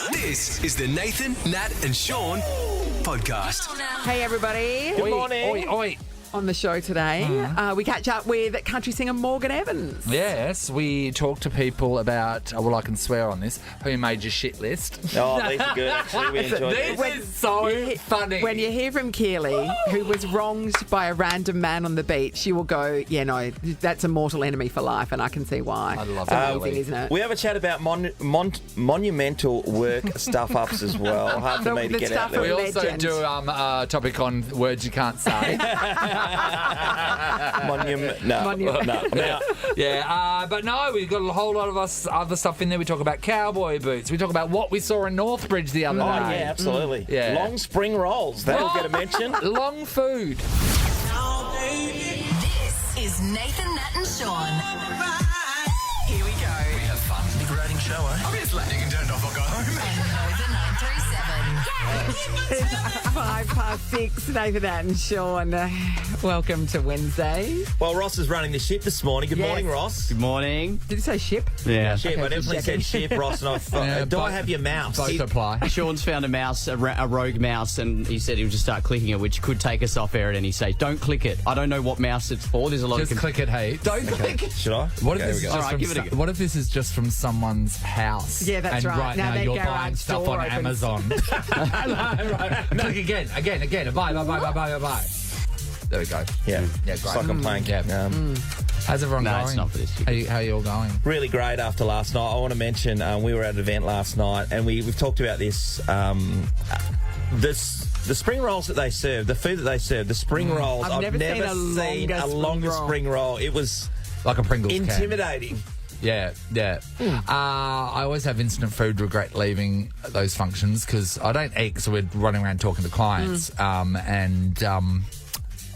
This is the Nathan, Nat and Sean podcast. Hey, everybody. Good morning. Oi. On the show today, we catch up with country singer Morgan Evans. Yes, we talk to people about, well, I can swear on this, who made your shit list. Oh, these are good, actually. We enjoyed This this. is so funny. When you hear from Keely, who was wronged by a random man on the beach, you will go, yeah, no, that's a mortal enemy for life, and I can see why. I love it's that. amazing, isn't it? We have a chat about monumental work stuff-ups as well. Hard for me to The get out stuff there. We also Legend. do a topic on words you can't say. But no, we've got a whole lot of other stuff in there. We talk about cowboy boots. We talk about what we saw in Northbridge the other Oh, day. yeah, absolutely. Yeah. Long spring rolls. That'll get a mention. Long food. This is Nathan, Nat and Sean. Here we go. We have fun. Liberating show, eh? Obviously. You can turn it off or go home. And Nova 937. 6:05, Nathan, Nat and Sean. Welcome to Wednesday. Well, Ross is running the ship this morning. Good morning, Ross. Good morning. Did you say ship? Yeah. Ship, I definitely just said checking. ship, Ross, and I do I have your mouse? Both apply. Sean's found a mouse, a rogue mouse, and he said he would just start clicking it, which could take us off air at any stage. Don't click it. I don't know what mouse it's for. There's a lot Just of... click it, hey. Don't click it. Should I? What if, Okay, this we is go. just All right, give it a go. what if this is just from someone's house? Yeah, that's and right. Now now their you're garage buying stuff door on opens. Amazon. Right. Click again. Buy. There we go. Yeah. Great. It's like I'm playing. Yeah. How's everyone No, going? it's not for this. How you all going? Really great after last night. I want to mention we were at an event last night, and we've talked about this. The spring rolls that they serve, the food that they serve, the spring rolls. I've never seen a longer spring roll. It was Like a Pringles can. intimidating. Yeah. I always have instant food regret leaving those functions because I don't eat, so we're running around talking to clients.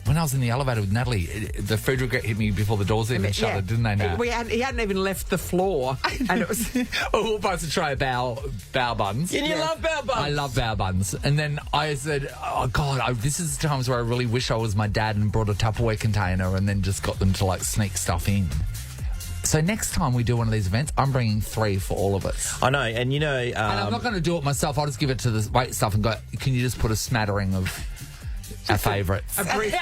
When I was in the elevator with Natalie, the food regret hit me before the doors even shuttered, didn't they, Nat? He hadn't even left the floor, and it was... We were supposed to try bao buns. And you love bao buns. I love bao buns. And then I said, oh, God, this is the times where I really wish I was my dad and brought a Tupperware container and then just got them to, sneak stuff in. So next time we do one of these events, I'm bringing 3 for all of us. I know, and you know... And I'm not going to do it myself. I'll just give it to the wait stuff and go, can you just put a smattering of our favourites? A brief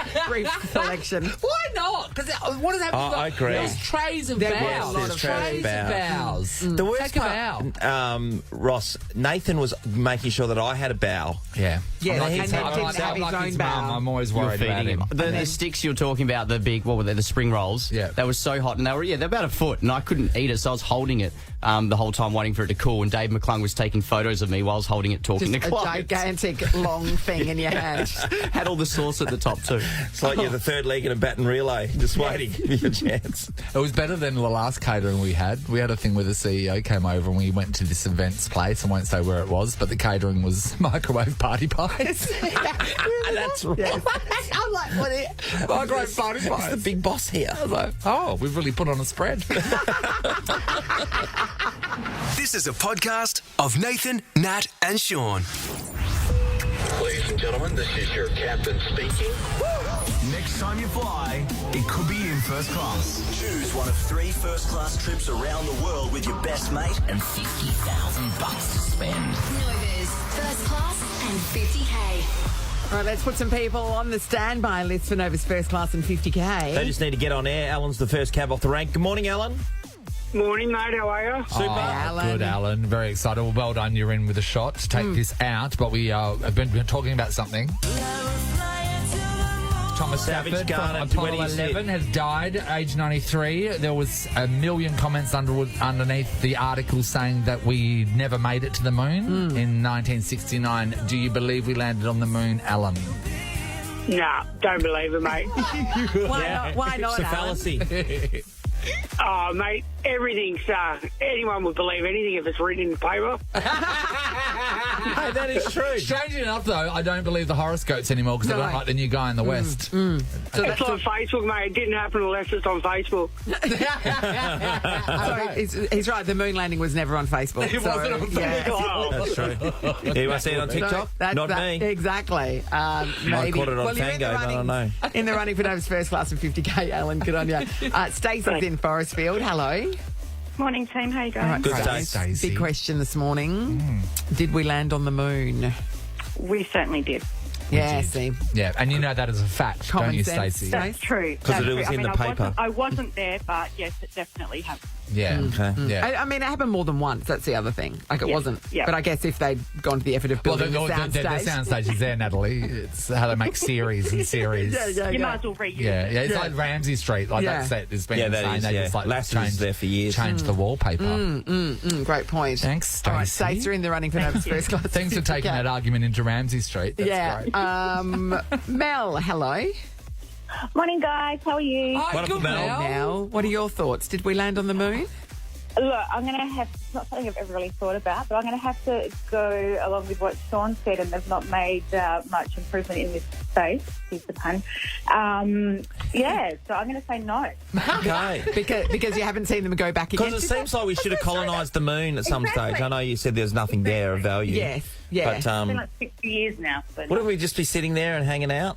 selection. Why not? Because what does happening? I agree. There's trays of There vows. were a lot of trays of vows. The worst Take a part, vow. Ross, Nathan was making sure that I had a bow. Yeah. Yeah, I'm like and his then mum. didn't have his own his bow. mum. I'm always You're worried about feeding him. him. The sticks you're talking about, the big, what were they, the spring rolls? Yeah. They were so hot, and they're about a foot, and I couldn't eat it, so I was holding it the whole time waiting for it to cool, and Dave McClung was taking photos of me while I was holding it, talking Just to a clients. gigantic long thing in your hand. Had all the sauce at the top, too. It's like you're the third leg in a baton relay, just waiting for your chance. It was better than the last catering we had. We had a thing where the CEO came over and we went to this events place. I won't say where it was, but the catering was microwave party pies. That's right. Yes. I'm like, what is microwave party It's pies? the big boss here. I was like, oh, we've really put on a spread. This is a podcast of Nathan, Nat and Sean. Ladies and gentlemen, this is your captain speaking. Next time you fly, it could be in first class. Choose one of 3 first-class trips around the world with your best mate and $50,000 to spend. Nova's first class and 50k. All right, let's put some people on the standby list for Nova's First Class and 50k. They just need to get on air. Alan's the first cab off the rank. Good morning, Alan. Morning, mate. How are you? Super. Alan. Good, Alan. Very excited. Well done. You're in with a shot to take this out, but we have been talking about something. Thomas Savage Stafford from Garnet, Apollo 26. 11 has died, age 93. There was a million comments underneath the article saying that we never made it to the moon in 1969. Do you believe we landed on the moon, Alan? Nah, don't believe it, mate. Why not, It's a Alan? fallacy. Oh, mate, everything's... anyone would believe anything if it's written in the paper. Hey, that is true. Strangely enough, though, I don't believe the horoscopes anymore because I don't like the new guy in the West. It's like Facebook, mate. It didn't happen unless it's on Facebook. So he's right. The moon landing was never on Facebook. It wasn't on yeah. Oh, That's true. Anyone see it on TikTok? Not me. Exactly. I Maybe. caught it on Well, you're in the Fango, but I don't know. In the running for Nova's First Class and 50k, Alan. Good on you. Stacey's in Forestfield. Hello. Morning, team. How you going? All right, Good Stacey. day, Stacey. Big question this morning. Did we land on the moon? We certainly did. Yeah, see. Yeah, and you know that as a fact, Common don't you, sense. Stacey? That's true. 'Cause That's it was true. in the paper. I wasn't there, but yes, it definitely happened. Yeah. Okay. Yeah. I mean, it happened more than once. That's the other thing. Like, it Yeah, wasn't. yeah. But I guess if they'd gone to the effort of Well, building the soundstage. the soundstage is there, Natalie. It's how they make series and series. You might as well reuse Yeah, it. yeah, it's like Ramsey Street. Like Yeah. that set has been Yeah, that insane. is, They yeah. just like Lasseter's changed there for years. Changed the wallpaper. Great point. Thanks, All right, Stacey. Stacey, you're in the running for Nova's first class. Thanks for taking that argument into Ramsey Street. That's Yeah. great. Mel, hello. Morning, guys. How are you? Hi, What up, good Mel? Mel, what are your thoughts? Did we land on the moon? Look, I'm going to have, it's not something I've ever really thought about, but I'm going to have to go along with what Sean said, and they've not made much improvement in this space, excuse the pun. Yeah, so I'm going to say no. Okay. Because you haven't seen them go back again. Because it seems like we should have colonised the moon at some Exactly. stage. I know you said there's nothing there of value. Yes, yeah. But It's been like 60 years now. So wouldn't we just be sitting there and hanging out?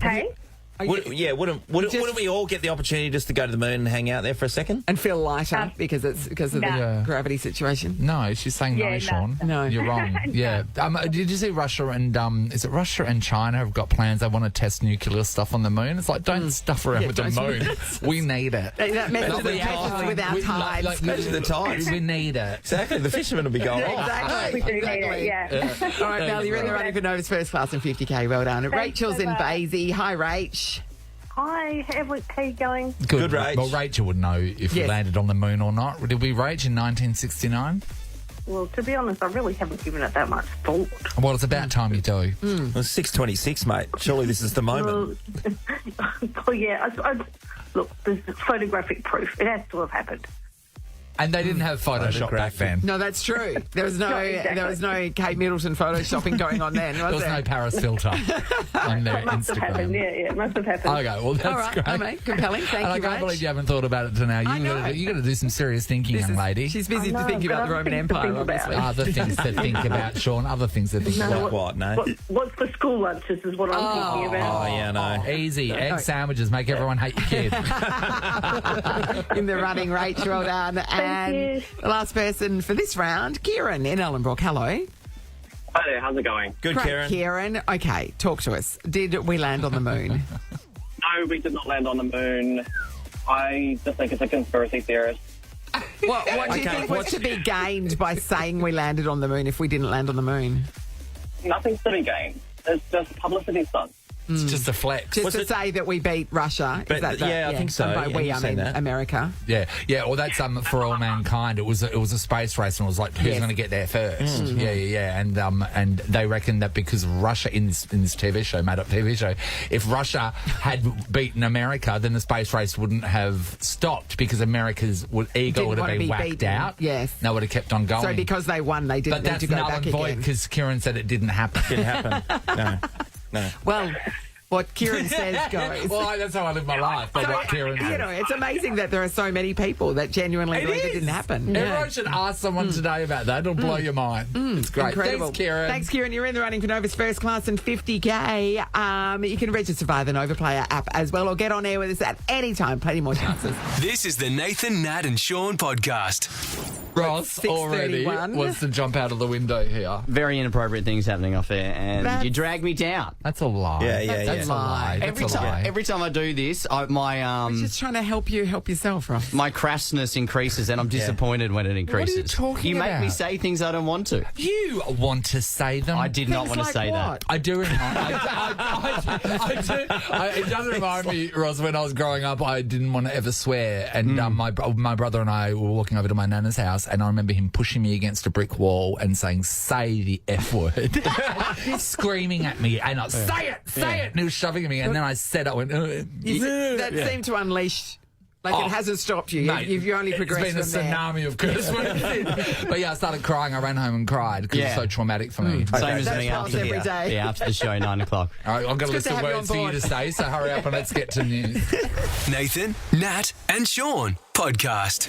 hey? Wouldn't we all get the opportunity just to go to the moon and hang out there for a second? And feel lighter because of the Yeah. gravity situation. No, she's saying Yeah, no, no. Sean. No. You're wrong. Yeah. Did you see Russia and is it Russia and China have got plans? They want to test nuclear stuff on the moon. It's like, don't stuff around Yeah, with the don't- moon. We need it. That messes Imagine with our tides. Imagine the tides. We need it. Exactly. The fishermen will be going off. Exactly. We do need it, yeah. All right, Mel, you're in the running for Nova's first class and 50k. Well done. Rachel's so in much. Basie. Hi, Rach. Hi, how you going? Good, Rach. Well, Rachel would know if we Yes. landed on the moon or not. Did we, Rach, in 1969? Well, to be honest, I really haven't given it that much thought. Well, it's about time you do. It was 6:26, mate. Surely this is the moment. Well, yeah, look, there's photographic proof. It has to have happened. And they didn't have Photoshop back then. No, that's true. There was no, exactly. there was no Kate Middleton photoshopping going on then, There was was there? no Paris filter on their It must have happened. Instagram. Yeah, it must have happened. Okay, well, that's All right, great. mate, compelling. Thank And you, I can't Rach. believe you haven't thought about it to now. I know. You got to do some serious thinking, young lady. She's busy I know, thinking but about the other Roman things to Empire, think about. obviously. Other things to think about, Sean. Other things to think No, about. What, no? What's for school lunches is what I'm thinking about. Oh, yeah, no. Easy. Egg sandwiches make everyone hate your kid. In the running, Rach, well done. And you. the last person for this round, Kieran in Ellenbrook. Hello. Hi there, how's it going? Good, Great, Kieran. Kieran. Okay, talk to us. Did we land on the moon? No, we did not land on the moon. I just think it's a conspiracy theorist. What do you Okay, think was to be gained by saying we landed on the moon if we didn't land on the moon? Nothing's to be gained. It's just publicity stunt. It's just a flex. Just Was to it- say that we beat Russia. But, is that the, yeah, I think so. And by Yeah, we, you've I seen mean that. America. Yeah. Well, that's for all mankind. It was a space race, and it was like who's Yes. going to get there first. Yeah. And they reckon that because Russia in this TV show, made up TV show, if Russia had beaten America, then the space race wouldn't have stopped because America's ego Didn't would have want to been be whacked beaten. out. Yes. They would have kept on going. So because they won, they didn't but need that's to go null back and void again. because Kieran said it didn't happen. Didn't happen. No. Well, what Kieran says goes. Well, that's how I live my life. But what Kieran says. You know, it's amazing that there are so many people that genuinely believe it didn't happen. Everyone should ask someone today about that. It'll blow your mind. It's great. Incredible. Thanks, Kieran. Thanks, Kieran. You're in the running for Nova's first class and 50k. You can register via the Nova Player app as well, or get on air with us at any time. Plenty more chances. This is the Nathan, Nat and Sean podcast. Ross already 6:31. wants to jump out of the window here. Very inappropriate things happening off there, and That's- you drag me down. That's a lie. Yeah, That's a lie. That's Every a lie. time, every time I do this, my Just trying to help you help yourself, Ross. my crassness increases, and I'm disappointed when it increases. talking You make me about? say things I don't want to. You want to say them. I did not Things want to like say what? that. I do remind. It does remind me, Ross. When I was growing up, I didn't want to ever swear, and my brother and I were walking over to my nana's house, and I remember him pushing me against a brick wall and saying, "Say the F word," screaming at me, and I say it, and he was shoving at me, and then I said, "I went." That seemed to unleash. Like it hasn't stopped you. Mate, You've only progressed It's been a from there. tsunami of curse words. But yeah, I started crying. I ran home and cried because Yeah. it's so traumatic for me. Same as That's me Ross after every day. Yeah, after the show, 9 o'clock. All right, I've got a It's list good to of have you words on for you to board. say, so hurry up and let's get to news. Nathan, Nat and Sean podcast.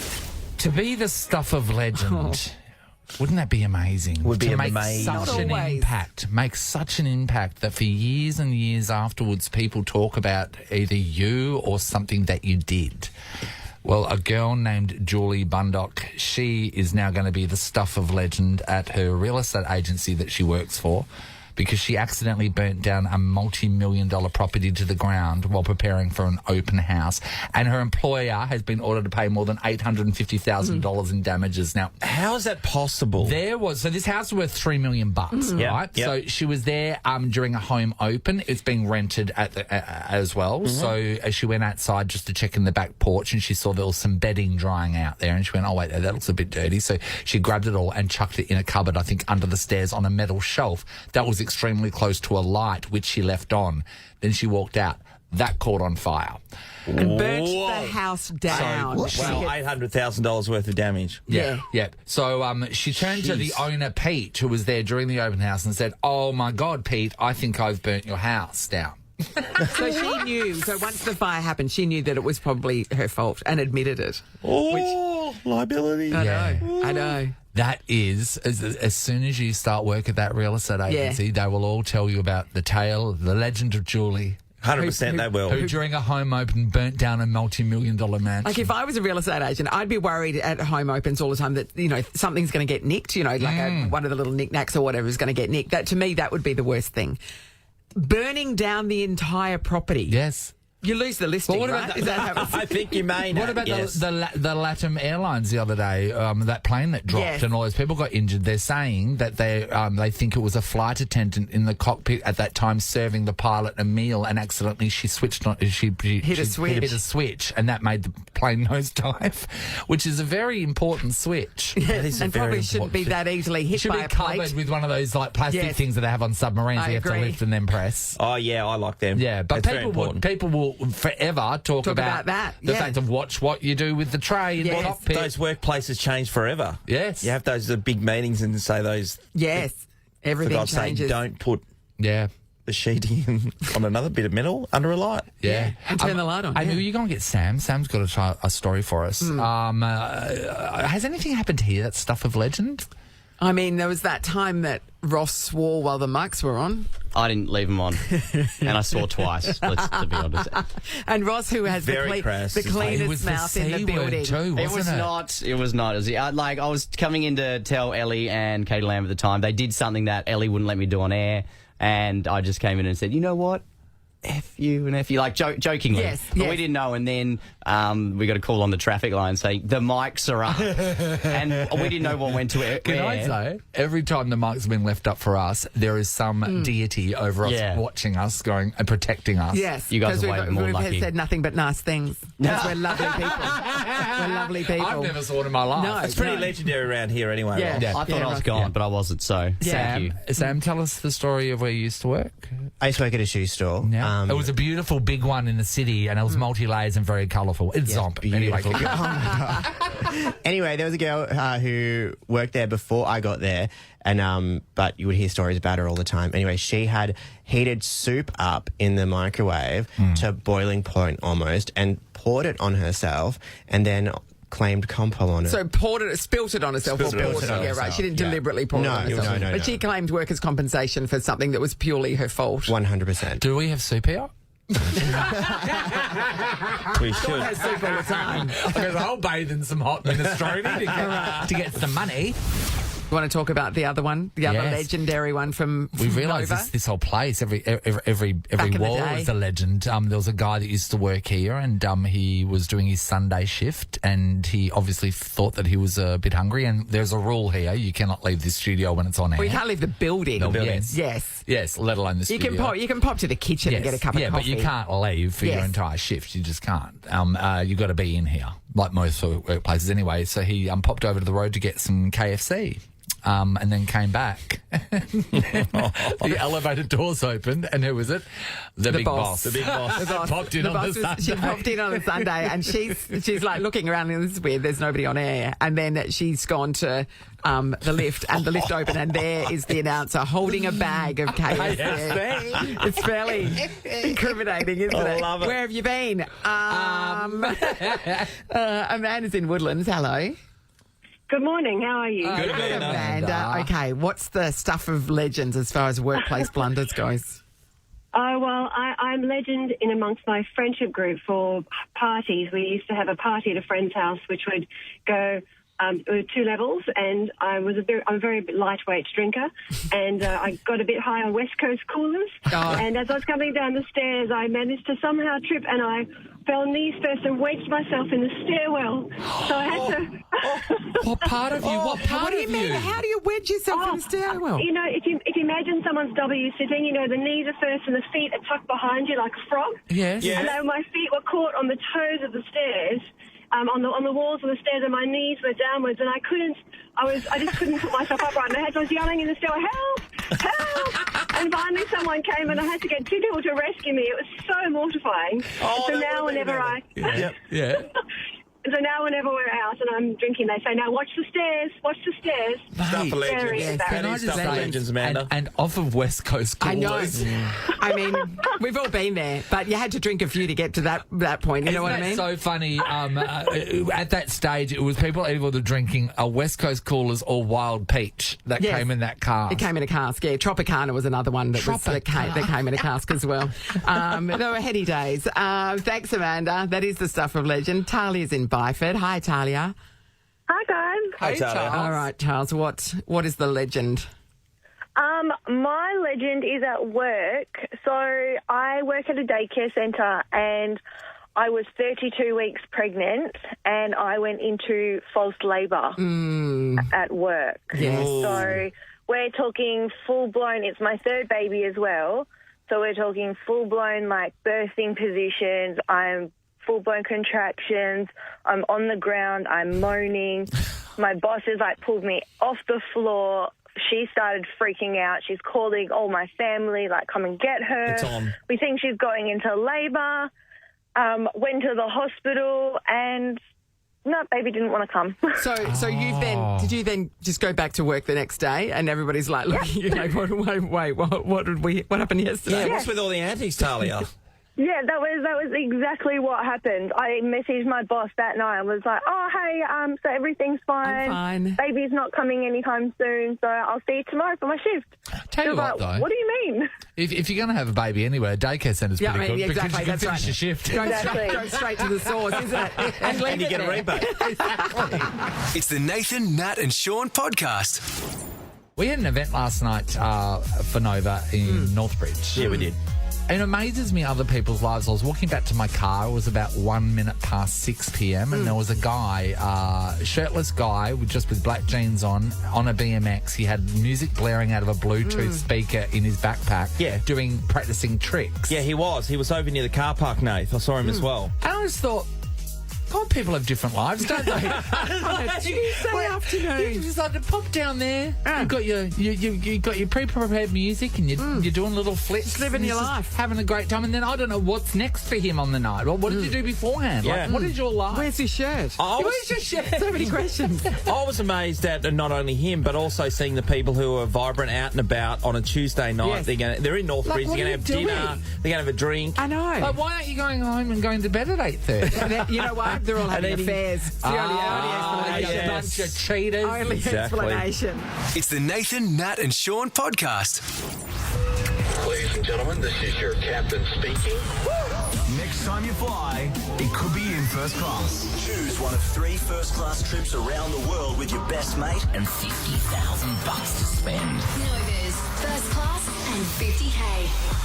To be the stuff of legend, wouldn't that be amazing? Would be to make amazing. such Not an always. impact, make such an impact that for years and years afterwards, people talk about either you or something that you did. Well, a girl named Julie Bundock, she is now going to be the stuff of legend at her real estate agency that she works for, because she accidentally burnt down a multi-million-dollar property to the ground while preparing for an open house. And her employer has been ordered to pay more than $850,000 in damages. Now, how is that possible? So this house was worth $3 million, right? Yep. So she was there during a home open. It's being rented as well. So as she went outside just to check in the back porch, and she saw there was some bedding drying out there, and she went, oh, wait, that looks a bit dirty. So she grabbed it all and chucked it in a cupboard, I think, under the stairs on a metal shelf. That was extremely close to a light, which she left on. Then she walked out. That caught on fire. And burnt the house down. Well, $800,000 worth of damage. Yeah. So she turned to the owner, Pete, who was there during the open house, and said, oh, my God, Pete, I think I've burnt your house down. So she knew. So once the fire happened, she knew that it was probably her fault and admitted it. Liability. I know. That is, as soon as you start work at that real estate agency, they will all tell you about the tale, the legend of Julie. 100% they will. Who during a home open burnt down a multi-million-dollar mansion. Like if I was a real estate agent, I'd be worried at home opens all the time that, something's going to get nicked, like one of the little knickknacks or whatever is going to get nicked. That, to me, that would be the worst thing. Burning down the entire property. Yes. You lose the listing, what right? about Is that how it's... I think you may know. What about yes. the LATAM Airlines the other day, that plane that dropped and all those people got injured? They're saying that they think it was a flight attendant in the cockpit at that time serving the pilot a meal, and accidentally she switched on. She hit a switch, and that made the plane nosedive, which is a very important switch. Yes, and probably shouldn't be that easily hit by a plate. Should be covered with one of those like plastic things that they have on submarines. You have to lift and then press. Oh yeah, I like them. Yeah, but people will forever talk about that. The fact of watch what you do with the tray in the cockpit. Those workplaces change forever. Yes. You have those big meetings and say those. Yes. Everything for God's changes. sake, don't put the sheeting on another bit of metal under a light. Yeah. And turn the light on. Maybe you go and get Sam. Sam's got a story for us. Has anything happened here that's stuff of legend? I mean, there was that time that Ross swore while the mics were on. I didn't leave them on, and I swore twice, to be honest. And Ross, who has the cleanest mouth in the building. It was not. It was not. I was coming in to tell Ellie and Katie Lamb at the time. They did something that Ellie wouldn't let me do on air, and I just came in and said, you know what? F you and F you, like jokingly. Yes, but we didn't know, and then we got a call on the traffic line saying the mics are up, and we didn't know what went to it. Can I say, every time the mics have been left up for us, there is some deity over us watching us, going and protecting us. Yes, you guys are way more lucky. We've said nothing but nice things. Because we're lovely people. We're lovely people. I've never sworn in my life. No, it's pretty legendary around here anyway. Yeah. I thought I was gone, but I wasn't, so thank you. Sam, tell us the story of where you used to work. I used to work at a shoe store. Yeah. It was a beautiful big one in the city, and it was multi-layers and very colourful. It's Zomp. Anyway, oh my God. Anyway, there was a girl who worked there before I got there, and but you would hear stories about her all the time. Anyway, she had heated soup up in the microwave to boiling point almost, and poured it on herself, and then claimed compo on it. So spilt it on herself. Yeah, right. She didn't deliberately pour it on herself. No. But she claimed workers' compensation for something that was purely her fault. 100%. Do we have soup here? We should. Has soup all the time. I'll bathe in some hot minestrone to get some money. You want to talk about the other one, the other legendary one from We realised this whole place, every wall is a legend. There was a guy that used to work here, and he was doing his Sunday shift, and he obviously thought that he was a bit hungry. And there's a rule here: you cannot leave the studio when it's on air. Well, you can't leave the building. Yes, let alone the studio. You can pop to the kitchen and get a cup of coffee. Yeah, but you can't leave for your entire shift. You just can't. You've got to be in here, like most workplaces anyway. So he popped over to the road to get some KFC. And then came back. The elevator doors opened, and who was it? The big boss. The big boss. Popped in on the Sunday. She popped in on a Sunday, and she's like looking around, and this is weird. There's nobody on air, and then she's gone to the lift, and the lift opened, and there is the announcer holding a bag of KFC. It's fairly incriminating, isn't it? I love it. Where have you been? Amanda's in Woodlands. Hello. Good morning. How are you? Good, Amanda. Okay, what's the stuff of legends as far as workplace blunders goes? Oh, well, I'm legend in amongst my friendship group for parties. We used to have a party at a friend's house, which would go 2 levels, and I'm a very lightweight drinker, and I got a bit high on West Coast coolers. Oh. And as I was coming down the stairs, I managed to somehow trip, and I fell knees first and wedged myself in the stairwell. So I had to... What part of you? What part What do you of mean? you? How do you wedge yourself in the stairwell? You know, if you imagine someone's W sitting, you know, the knees are first and the feet are tucked behind you like a frog. Yes. Yeah. And then my feet were caught on the toes of the stairs, on the walls of the stairs, and my knees were downwards, and I just couldn't put myself upright. And I was yelling in the stairwell, help, help! And finally someone came, and I had to get 2 people to rescue me. It was so mortifying. Oh, so now whenever Yeah. So now whenever we're out and I'm drinking, they say, now watch the stairs, watch the stairs. Stuff for legends. Very That Can I is just stuff for say, legends, Amanda. and off of West Coast I coolers. know. I mean, we've all been there, but you had to drink a few to get to that point. You know what I mean? So funny. At that stage, it was people either drinking a West Coast coolers or Wild Peach that Yes. came in that car. It came in a cask, yeah. Tropicana was another one that came in a cask as well. They were heady days. Thanks, Amanda. That is the stuff of legend. Talia's in Byford. Hi, Talia. Hi, guys. Hey, Talia. All right, Charles. What is the legend? My legend is at work. So I work at a daycare centre, and I was 32 weeks pregnant, and I went into false labour at work. Yes. So we're talking full-blown, it's my 3rd baby as well, so we're talking full-blown, like, birthing positions. I'm full-blown contractions. I'm on the ground. I'm moaning. My boss has, like, pulled me off the floor. She started freaking out. She's calling all my family, like, come and get her. It's on. We think she's going into labour. Went to the hospital, and no, baby didn't want to come. So did you then just go back to work the next day, and everybody's like, looking, you know, what happened yesterday? Yeah, what's with all the antics, Talia? Yeah, that was exactly what happened. I messaged my boss that night and was like, oh, hey, so everything's fine. I'm fine. Baby's not coming anytime soon, so I'll see you tomorrow for my shift. Tell you She was what, like, though. what do you mean? If you're going to have a baby anyway, a daycare centre's Yeah, pretty I mean, good exactly. because you can That's finish right. your shift. Go straight to the source, isn't it? And you get a rebate. It's the Nathan, Nat and Sean podcast. We had an event last night for Nova in Northbridge. Yeah, we did. And it amazes me other people's lives. I was walking back to my car. It was about 1 minute past 6 p.m. and there was a guy, shirtless guy, with black jeans on a BMX. He had music blaring out of a Bluetooth speaker in his backpack. Yeah. Practicing tricks. Yeah, he was. He was over near the car park, Nath. I saw him as well. And I just thought, God, people have different lives, don't they? On a Tuesday afternoon. You just like to pop down there. You've got your pre-prepared music, and you're doing little flips, Just living and your you're life. having a great time. And then I don't know what's next for him on the night. Well, what did you do beforehand? Yeah. Like, what is your life? Where's his shirt? Where's your shirt? So many questions. I was amazed at not only him, but also seeing the people who are vibrant out and about on a Tuesday night. Yes. They're in Northbridge. Like, They're going to have what are you dinner. doing? They're going to have a drink. I know. Like, why aren't you going home and going to bed at 8:30? You know what? They're all having And eating- affairs. It's the only explanation. Bunch of cheaters. Only Exactly. explanation. It's the Nathan, Nat and Sean podcast. Ladies and gentlemen, this is your captain speaking. Next time you fly, it could be in first class. Choose one of 3 first-class trips around the world with your best mate and $50,000 to spend. Nova's first class and 50K.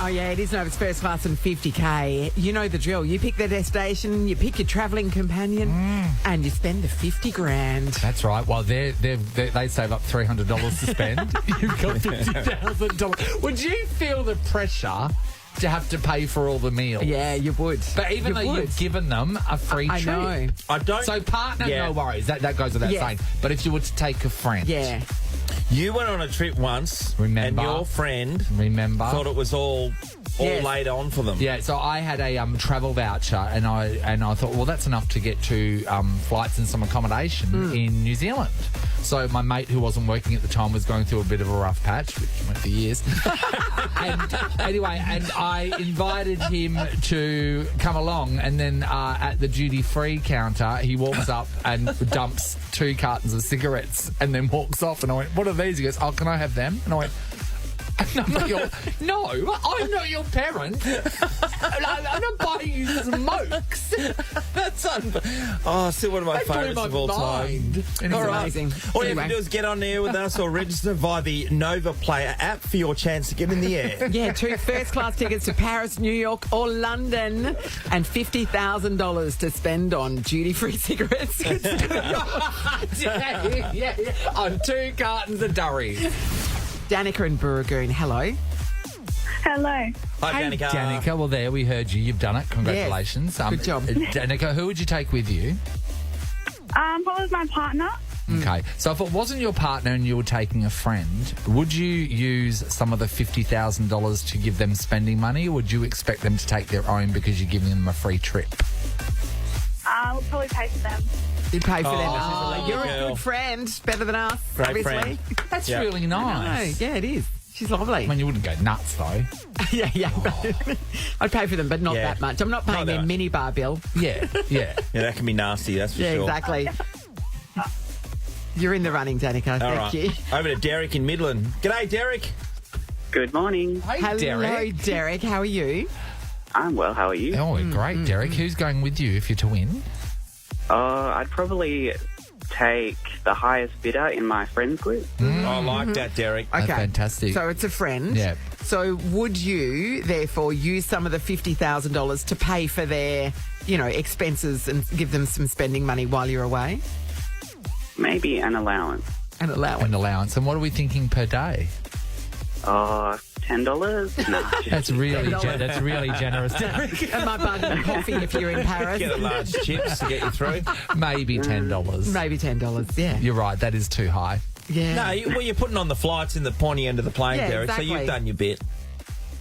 Oh, yeah, it is Nova's first class and 50K. You know the drill. You pick the destination, you pick your travelling companion, and you spend the 50 grand. That's right. Well, they save up $300 to spend. You've got $50,000. Would you feel the pressure to have to pay for all the meals? Yeah, you would. But even though you've given them a free I trip. know. I don't. So partner, Yeah. no worries. That goes without Yeah. saying. But if you were to take a friend. Yeah. You went on a trip once, Remember. and your friend Remember? thought it was all Yes. laid on for them. Yeah, so I had a travel voucher, and I thought, well, that's enough to get to flights and some accommodation in New Zealand. So my mate, who wasn't working at the time, was going through a bit of a rough patch, which went for years. and I invited him to come along, and then at the duty-free counter, he walks up and dumps 2 cartons of cigarettes, and then walks off. And I went, "What are these?" He goes, "Oh, can I have them?" And I went, I'm not your parent. I'm not buying you smokes. That's still one of my favourites of all time. It's All right. amazing. All you have Anyway. to do is get on there with us or register via the Nova Player app for your chance to get in the air. Yeah, 2 first-class tickets to Paris, New York or London and $50,000 to spend on duty-free cigarettes. yeah. On 2 cartons of Durries. Danica in Burragoon, hello. Hello. Hi, Hey, Danica. Danica, well, there, we heard you. You've done it. Congratulations. Good job. Danica, who would you take with you? Probably my partner. Okay, so if it wasn't your partner and you were taking a friend, would you use some of the $50,000 to give them spending money, or would you expect them to take their own because you're giving them a free trip? We'll probably pay for them. You'd pay for them. she's a lucky You're a girl. good friend. Better than us, Great obviously. friend. That's Yeah. really nice. Yeah, it is. She's lovely. I mean, you wouldn't go nuts, though. yeah. I'd pay for them, but not Yeah. that much. I'm not paying Not their that. minibar bill. Yeah. Yeah, that can be nasty, that's for Yeah, sure. exactly. You're in the running, Danica. All Thank right. you. Over to Derek in Midland. G'day, Derek. Good morning. Hey, Hello, Derek. Derek. How are you? I'm well. How are you? Oh, great, Derek. Who's going with you if you're to win? I'd probably take the highest bidder in my friends group. I like that, Derek. Okay. That's fantastic. So it's a friend. Yeah. So would you, therefore, use some of the $50,000 to pay for their, expenses and give them some spending money while you're away? Maybe an allowance. An allowance. An allowance. And what are we thinking per day? $10? No. That's really $10. that's really generous, Derek. And my bun coffee if you're in Paris. Get a large chips to get you through. Maybe $10. Maybe $10, yeah. You're right. That is too high. Yeah. No, you're putting on the flights in the pointy end of the plane, Yeah, Derek, exactly. so you've done your bit.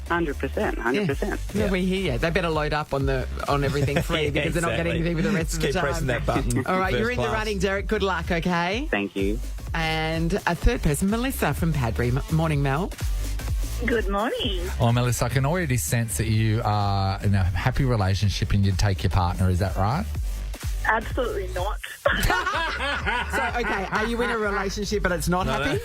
100%. Yeah, we hear you. They better load up on everything free Yeah, because they're not getting exactly. anything for the rest Just of the keep time. pressing that button. All right, First you're in the class. running, Derek. Good luck, okay? Thank you. And a third person, Melissa from Padbury. Morning, Mel. Good morning. Well, Melissa, I can already sense that you are in a happy relationship and you'd take your partner. Is that right? Absolutely not. So, okay, are you in a relationship but it's not happy?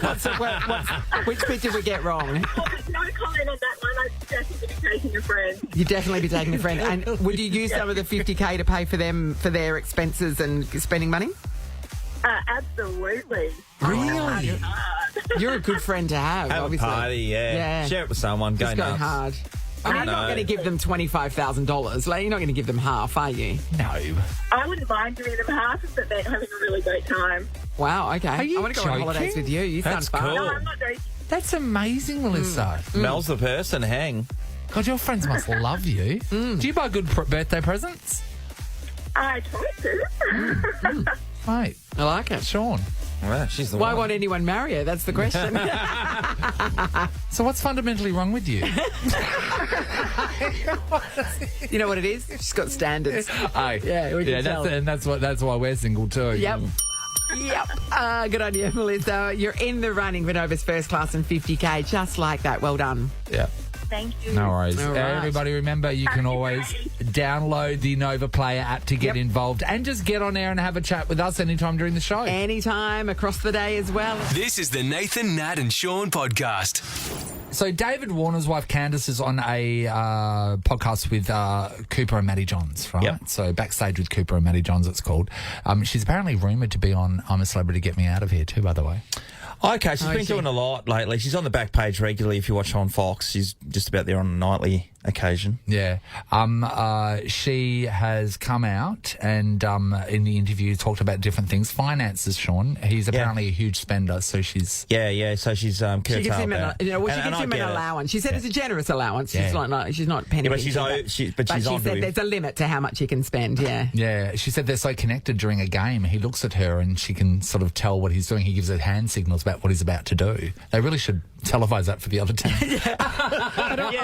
Which bit did we get wrong? No comment on that one. I'd definitely be taking a friend. You'd definitely be taking a friend. And would you use some of the $50K to pay for them for their expenses and spending money? Absolutely. Really? You're a good friend to have, Have obviously. a party, yeah. Share it with someone. Go Just go nuts. hard. I mean, you're not going to give them $25,000. Like, you're not going to give them half, are you? No. I wouldn't mind giving them half if they're having a really great time. Wow, okay. Are you I want to go on joking? holidays with you. You That's sound fun. cool. No, I'm not joking. That's amazing, Melissa. Mel's the person, hang. God, your friends must love you. Do you buy good birthday presents? I try to. Right. I like it. Sean. Well, she's the Why one. won't anyone marry her? That's the question. So what's fundamentally wrong with you? You know what it is? She's got standards. Yeah, we can tell. That's why we're single too. Yep. Yep. Good on you, Melissa. You're in the running for Nova's first class and $50K. Just like that. Well done. Yeah. Thank you. No worries. All right. Everybody remember, you can always download the Nova Player app to get involved and just get on air and have a chat with us anytime during the show. Anytime across the day as well. This is the Nathan, Nat and Sean podcast. So David Warner's wife Candice is on a podcast with Cooper and Matty Johns, right? Yep. So Backstage with Cooper and Matty Johns, it's called. She's apparently rumoured to be on I'm a Celebrity, Get Me Out of Here too, by the way. Okay, she's been doing a lot lately. She's on the back page regularly if you watch her on Fox. She's just about there on a nightly occasion. Yeah. She has come out and in the interview talked about different things. Finances, Sean. He's apparently a huge spender, so she's... Yeah, so she's She gives curtailed him that. she gives And I him an get it. allowance. She said it's a generous allowance. Yeah. She's not penny. Yeah, but she's on she to said him. there's a limit to how much he can spend. Yeah. Yeah, she said they're so connected during a game. He looks at her and she can sort of tell what he's doing. He gives her hand signals about what he's about to do. They really should televise that for the other team.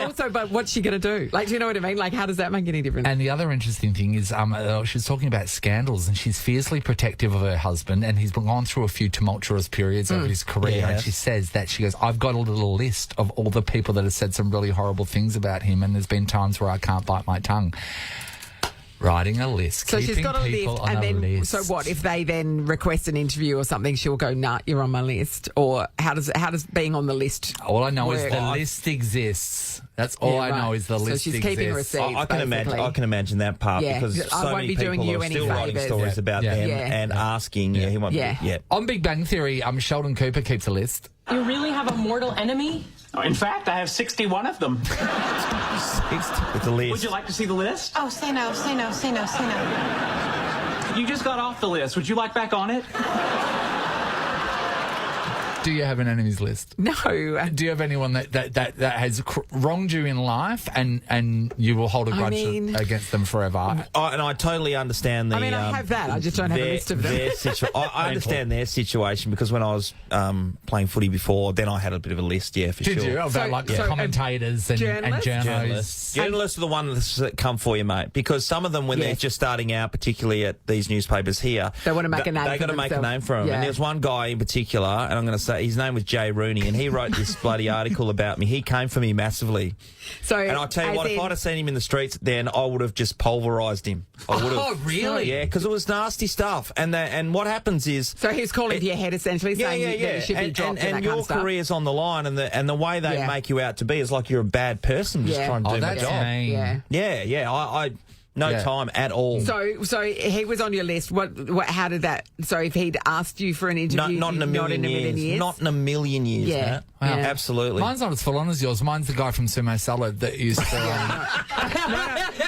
Also, but what's she going to do? Like, do you know what I mean? Like, how does that make any difference? And the other interesting thing is she's talking about scandals and she's fiercely protective of her husband and he's gone through a few tumultuous periods over his career. And she says that, she goes, I've got a little list of all the people that have said some really horrible things about him and there's been times where I can't bite my tongue. Writing a list. So she's keeping got a people list, on and a then list. so what if they then request an interview or something? She'll go, "Nah, you're on my list." Or how does being on the list? All I know is work? the list exists. That's all I know is the So list she's exists. keeping receipts. I can imagine. basically. I can imagine that part Yeah. because I so won't many be doing people you are any still writing favours. stories about Yeah. them Yeah. and asking. Yeah, he won't. Yeah. Yeah. On Big Bang Theory, Sheldon Cooper keeps a list. You really have a mortal enemy? In fact, I have 61 of them. It's a list. Would you like to see the list? Oh, say no, say no, say no, say no. You just got off the list. Would you like back on it? Do you have an enemies list? No. Do you have anyone that has wronged you in life and you will hold a grudge against them forever? I totally understand the. I have that. I just don't have a list of them. I understand their situation because when I was playing footy before, then I had a bit of a list. Yeah, for Did sure. you? About commentators and journalists. Journalists are the ones that come for you, mate. Because some of them, when they're just starting out, particularly at these newspapers here, they want to make a name. They got to make a name for them. Yeah. And there's one guy in particular, and I'm going to say his name was Jay Rooney, and he wrote this bloody article about me. He came for me massively. So, and I tell you what, if I'd have seen him in the streets, then I would have just pulverised him. I would have. Oh, really? Yeah, because it was nasty stuff. And what happens is, so he's calling to your head essentially, saying that you should be dropped and your career's on the line, and the way they make you out to be is like you're a bad person just trying to do my job. Yeah. I no time at all. So he was on your list. What? How did that? So if he'd asked you for an interview, not in a million years. Not in a million years. Yeah. Wow. Yeah. Absolutely. Mine's not as full on as yours. Mine's the guy from Sumo Salad that used to.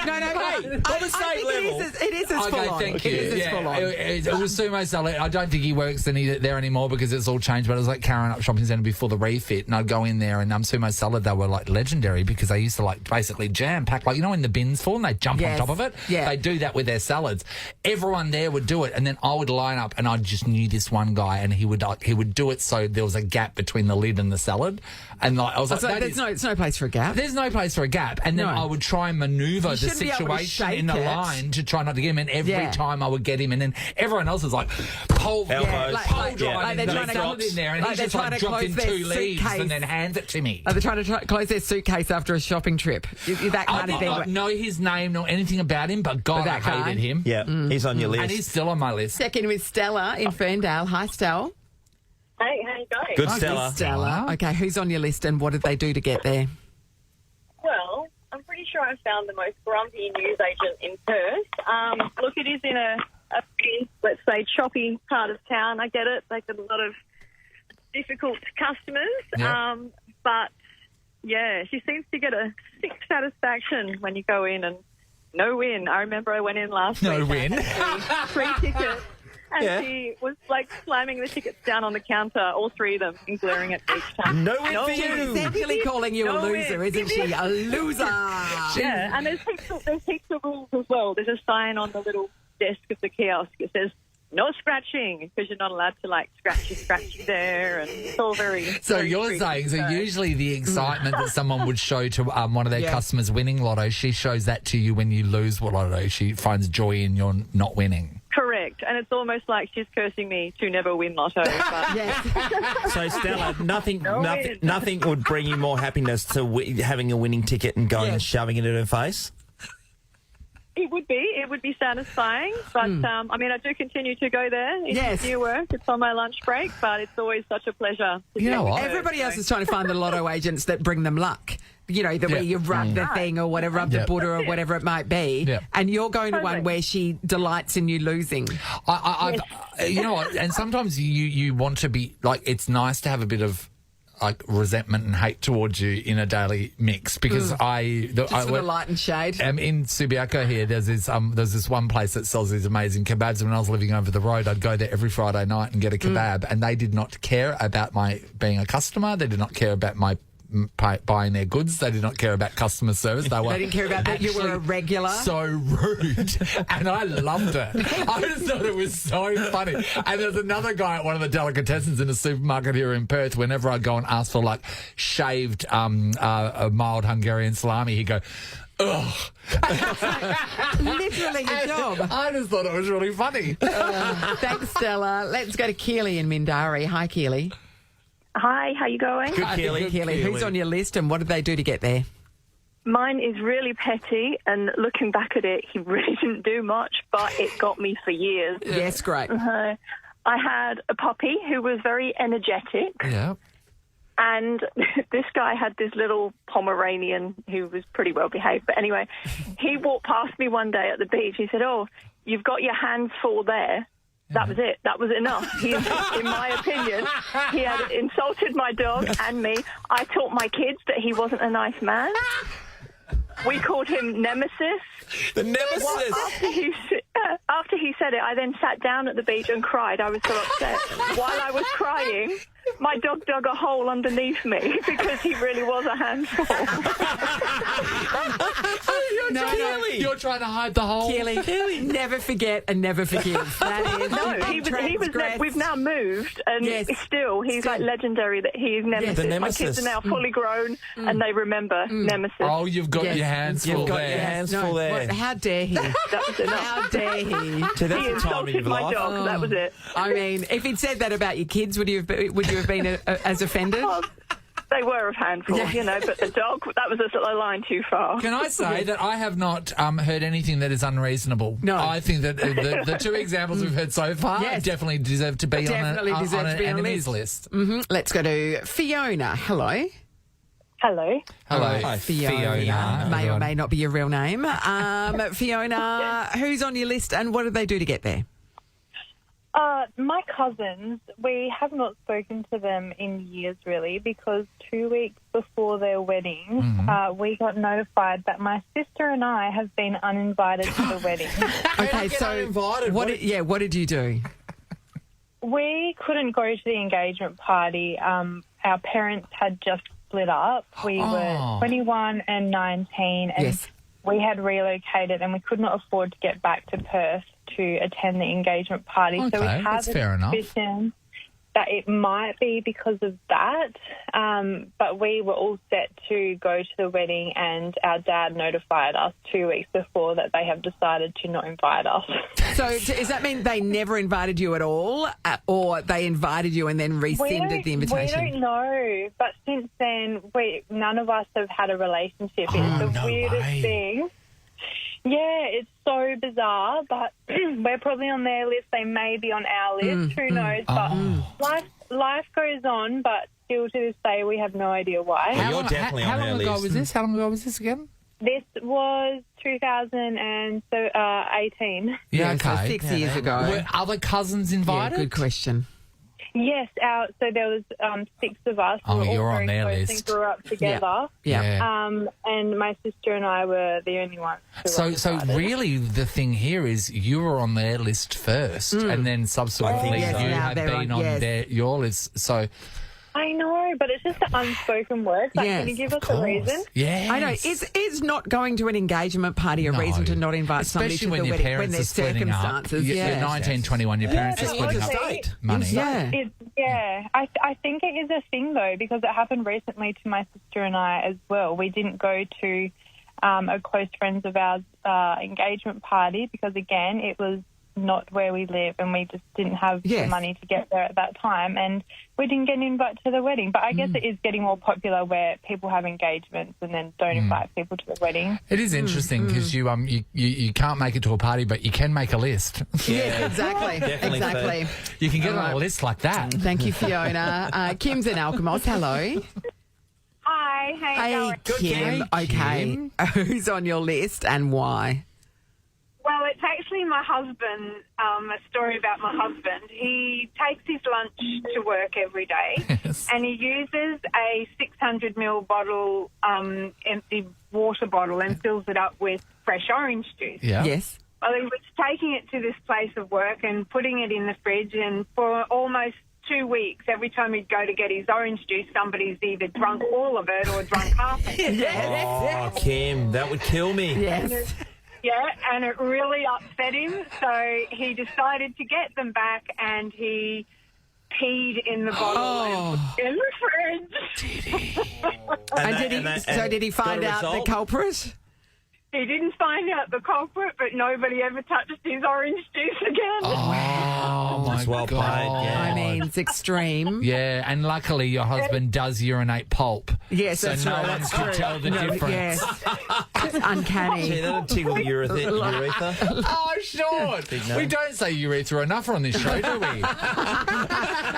No, wait. On the same level. It is as full on. Thank you. It is as full on. It was Sumo Salad. I don't think he works there anymore because it's all changed. But it was like Karen Up Shopping Centre before the refit, and I'd go in there and Sumo Salad. They were like legendary because they used to like basically jam pack, like in the bins full, and they jump on top of it. Yeah. They do that with their salads. Everyone there would do it, and then I would line up, and I just knew this one guy, and he would do it so there was a gap between the lid and the salad, and I was like, there's no place for a gap. There's no place for a gap, and then I would try and manoeuvre the situation in the line to try not to get him, and every time I would get him, and then everyone else was like, pole drive, and they're trying to hold in there, and he's just like dropped in 2 leaves and then hands it to me. Are they trying to close their suitcase after a shopping trip? Is that kind of thing? I don't know his name nor anything about him, but God, I hated him. Yeah, he's on your list. And he's still on my list. Second with Stella in Ferndale. Hi, Stella. Hey, how you going? Good, Stella. Good, Stella. Okay, who's on your list and what did they do to get there? Well, I'm pretty sure I found the most grumpy newsagent in Perth. Look, it is in a pretty, let's say, choppy part of town. I get it. They get a lot of difficult customers. Yeah. But, yeah, she seems to get a sick satisfaction when you go in and no win. I remember I went in last week. No win. Free ticket. And she was like slamming the tickets down on the counter, all 3 of them, and glaring at me each time. No win for you. She's essentially calling you a loser, isn't she? A loser. Yeah, and there's heaps of rules as well. There's a sign on the little desk of the kiosk. It says, no scratching, because you're not allowed to, like, scratchy there, and it's all very... So very you're creepy. saying, so usually the excitement that someone would show to one of their customers winning lotto, she shows that to you when you lose lotto. She finds joy in your not winning. Correct, and it's almost like she's cursing me to never win lotto. But So Stella, nothing would bring you more happiness to having a winning ticket and going and shoving it in her face. it would be satisfying, but I mean, I do continue to go there. It's new work. It's on my lunch break, but it's always such a pleasure. You know what? Everybody else is trying to find the lotto agents that bring them luck. You know, the way you rub the thing or whatever, rub the Buddha or whatever it might be. Yep. And you're going to one where she delights in you losing. You know what? And sometimes you want to be, like, it's nice to have a bit of, like, resentment and hate towards you in a daily mix because Just for the light and shade. In Subiaco here, there's this one place that sells these amazing kebabs. And when I was living over the road, I'd go there every Friday night and get a kebab. And they did not care about my being a customer. They did not care about my buying their goods. They did not care about customer service. They didn't care about that you were a regular. So rude. And I loved it. I just thought it was so funny. And there's another guy at one of the delicatessens in a supermarket here in Perth. Whenever I go and ask for, like, shaved a mild Hungarian salami, he'd go, ugh. Literally a job. I just thought it was really funny. Thanks, Stella. Let's go to Keely in Mindari. Hi, Keely. Hi, how you going? Good, Keely. Keely. Who's on your list and what did they do to get there? Mine is really petty, and looking back at it, he really didn't do much, but it got me for years. Yes, great. I had a puppy who was very energetic. Yeah. And this guy had this little Pomeranian who was pretty well behaved. But anyway, he walked past me one day at the beach. He said, "Oh, you've got your hands full there." That was it. That was enough. In my opinion, he had insulted my dog and me. I taught my kids that he wasn't a nice man. We called him Nemesis. The Nemesis. Well, after he said it, I then sat down at the beach and cried. I was so upset. While I was crying, my dog dug a hole underneath me because he really was a handful. You're trying to hide the hole. Keely, never forget and never forgive. That is he was. We've now moved, and still he's like legendary. That he is Nemesis. The Nemesis. My kids are now fully grown, and they remember Nemesis. Oh, you've got your hands full there. Your hands full there. What, how dare he? That was enough. How dare he? So that's He the time of insulted your my life. dog. That was it. I mean, if he'd said that about your kids, would you have been as offended? Well, they were a handful, but the dog, that was a line too far. Can I say that I have not heard anything that is unreasonable? No. I think that the two examples we've heard so far definitely deserve to be on an enemies list. Mm-hmm. Let's go to Fiona. Hello. Hello. Hello. Hi, Fiona. May or may not be your real name. Fiona, who's on your list and what did they do to get there? My cousins, we have not spoken to them in years, really, because 2 weeks before their wedding, we got notified that my sister and I have been uninvited to the wedding. Okay, so what did you do? We couldn't go to the engagement party. Our parents had just split up. We were 21 and 19, and we had relocated, and we could not afford to get back to Perth to attend the engagement party. Okay, so we have that's fair enough. Suspicion that it might be because of that. But we were all set to go to the wedding, and our dad notified us 2 weeks before that they have decided to not invite us. So does that mean they never invited you at all, or they invited you and then rescinded the invitation? We don't know, but since then, none of us have had a relationship. It's the weirdest thing. Yeah, it's so bizarre, but we're probably on their list. They may be on our list. Who knows? But life goes on, but still to this day, we have no idea why. Well, you're definitely on their list. How long ago was this again? This was 2018. Yeah, okay. So 6 years ago. Were other cousins invited? Yeah, good question. Yes, so there was 6 of us. Oh, we were you're all on very their close list. and grew up together. Yeah. And my sister and I were the only ones. So really, the thing here is you were on their list first, and then subsequently you had been on your list. So I know, but it's just an unspoken word. Like, can you give us a reason? Yeah, I know. Is not going to an engagement party a reason to not invite somebody to the when your wedding parents when there's are splitting circumstances? Up. You're 19, 21, your parents are splitting up money. I think it is a thing, though, because it happened recently to my sister and I as well. We didn't go to a close friends of ours engagement party because, again, it was not where we live and we just didn't have the money to get there at that time, and we didn't get an invite to the wedding. But I guess it is getting more popular where people have engagements and then don't invite people to the wedding. It is interesting because you can't make it to a party, but you can make a list. Yeah, exactly. Exactly. You can get on a list like that. Thank you, Fiona. Kim's in Alkimos. Hello. Hi. Hey, Kim. Okay. Who's on your list and why? Well, it's actually my husband, a story about my husband. He takes his lunch to work every day and he uses a 600ml bottle, empty water bottle, and fills it up with fresh orange juice. Yeah. Yes. Well, he was taking it to this place of work and putting it in the fridge, and for almost 2 weeks, every time he'd go to get his orange juice, somebody's either drunk all of it or drunk half of it. Oh, Kim, that would kill me. Yes. Yeah, and it really upset him, so he decided to get them back, and he peed in the bottle in the fridge. Did he find out the culprit? He didn't find out the culprit, but nobody ever touched his orange juice again. Oh, my well God. played, yeah. I mean, it's extreme. Yeah, and luckily your husband does urinate pulp. Yes, so that's no right. one That's can true. tell the difference. Yes. It's uncanny. Yeah, that'll tickle the urethra. Oh, Sean. We don't say urethra enough on this show, do we?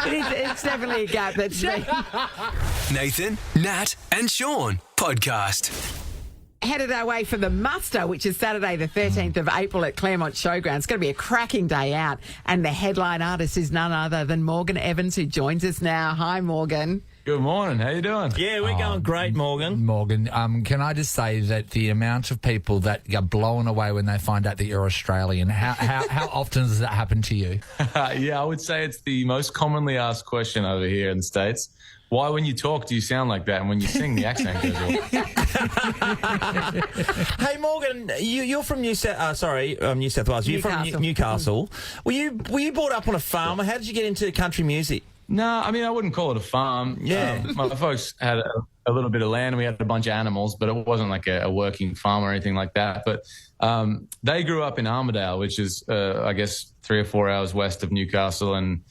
It's definitely a gap that's Nathan, Nat, and Sean podcast. Headed our way for the muster, which is Saturday the 13th of April at Claremont Showground. It's going to be a cracking day out. And the headline artist is none other than Morgan Evans, who joins us now. Hi, Morgan. Good morning. How you doing? Yeah, we're going great, Morgan. Morgan, can I just say that the amount of people that are blown away when they find out that you're Australian, how often does that happen to you? Yeah, I would say it's the most commonly asked question over here in the States. Why, when you talk, do you sound like that? And when you sing, the accent goes off. Hey, Morgan, you're from New South Wales. You're from Newcastle. Were you brought up on a farm? How did you get into country music? No, I mean, I wouldn't call it a farm. Yeah. My folks had a little bit of land. We had a bunch of animals, but it wasn't like a working farm or anything like that. But they grew up in Armidale, which is, I guess, 3 or 4 hours west of Newcastle. And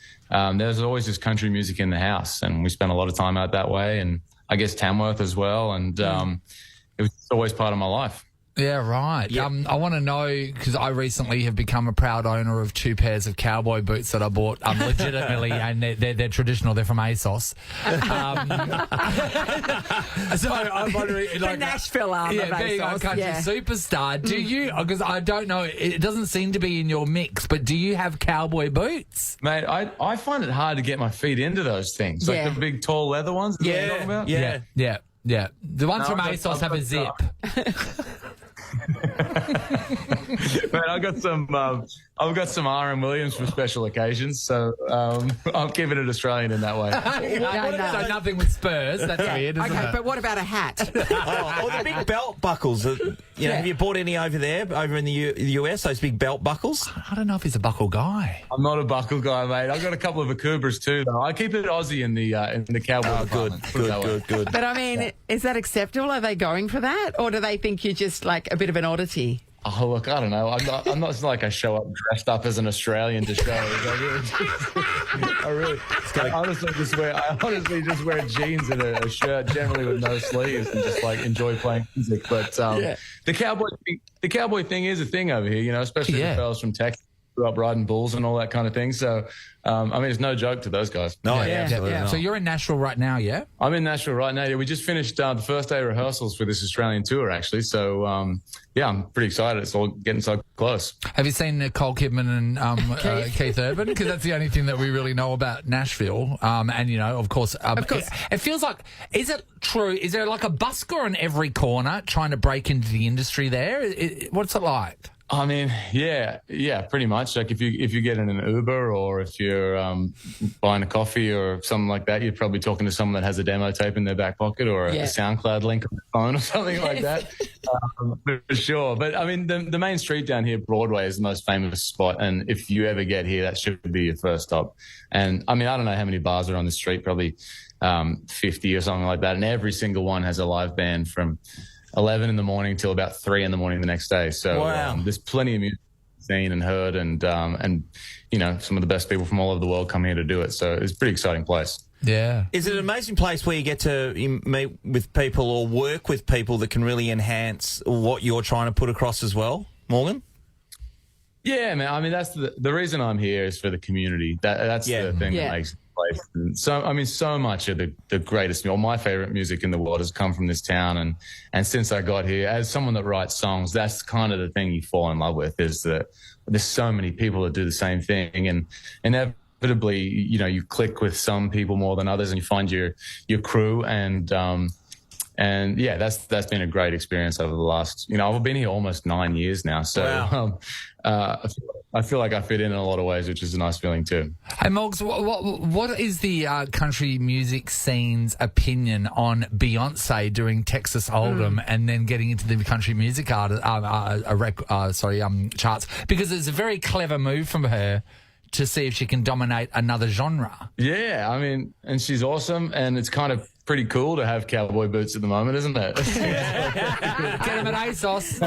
there's always just country music in the house. And we spent a lot of time out that way. And I guess Tamworth as well. And it was always part of my life. Yeah, right. Yep. I want to know, because I recently have become a proud owner of 2 pairs of cowboy boots that I bought legitimately, and they're traditional. They're from ASOS. So I'm wondering, the Nashville arm of being a ASOS. country superstar, do you? Because I don't know, it doesn't seem to be in your mix, but do you have cowboy boots? Mate, I find it hard to get my feet into those things, like the big tall leather ones. That you're talking about? Yeah. The ones from ASOS have a zip. Man, I've got some R.M. Williams for special occasions, so I'm keeping it Australian in that way. So nothing with Spurs. That's weird, isn't it? But what about a hat? Or the big belt buckles. Have you bought any over there, over in the US, those big belt buckles? I don't know if he's a buckle guy. I'm not a buckle guy, mate. I've got a couple of Akubras too, though. I keep it Aussie in the cowboy department. Good. But I mean, is that acceptable? Are they going for that? Or do they think you're just like a bit of an oddity? Oh, look, I don't know. I'm not like I show up dressed up as an Australian to show. I honestly just wear jeans and a shirt, generally with no sleeves, and just like enjoy playing music. But the cowboy thing is a thing over here, especially the fellas from Texas. Grew up riding bulls and all that kind of thing. So, I mean, it's no joke to those guys. No, absolutely not. So you're in Nashville right now, yeah? I'm in Nashville right now. Yeah, we just finished the first day of rehearsals for this Australian tour, actually. So, I'm pretty excited. It's all getting so close. Have you seen Nicole Kidman and Keith Urban? Because that's the only thing that we really know about Nashville. And, of course. It feels like, is it true? Is there like a busker on every corner trying to break into the industry there? What's it like? I mean, yeah, pretty much. Like if you get in an Uber or if you're buying a coffee or something like that, you're probably talking to someone that has a demo tape in their back pocket or a SoundCloud link on their phone or something like that. For sure. But I mean, the main street down here, Broadway, is the most famous spot. And if you ever get here, that should be your first stop. And I mean, I don't know how many bars are on the street, probably 50 or something like that. And every single one has a live band from 11 in the morning till about 3 in the morning the next day. So there's plenty of music seen and heard, and some of the best people from all over the world come here to do it. So it's a pretty exciting place. Yeah. Is it an amazing place where you get to meet with people or work with people that can really enhance what you're trying to put across as well, Morgan? Yeah, man. I mean, that's the reason I'm here is for the community. That's the thing that makes it a place. And so, I mean, so much of the greatest, my favorite music in the world has come from this town. And since I got here, as someone that writes songs, that's kind of the thing you fall in love with, is that there's so many people that do the same thing. And inevitably, you click with some people more than others and you find your crew. And yeah, that's been a great experience over the last, I've been here almost 9 years now. So I feel like I fit in a lot of ways, which is a nice feeling too. Hey, Moggs, what is the country music scene's opinion on Beyonce doing Texas Hold'em and then getting into the country music charts? Because it's a very clever move from her to see if she can dominate another genre. Yeah, I mean, and she's awesome, and it's kind of pretty cool to have cowboy boots at the moment, isn't it? Get them at ASOS.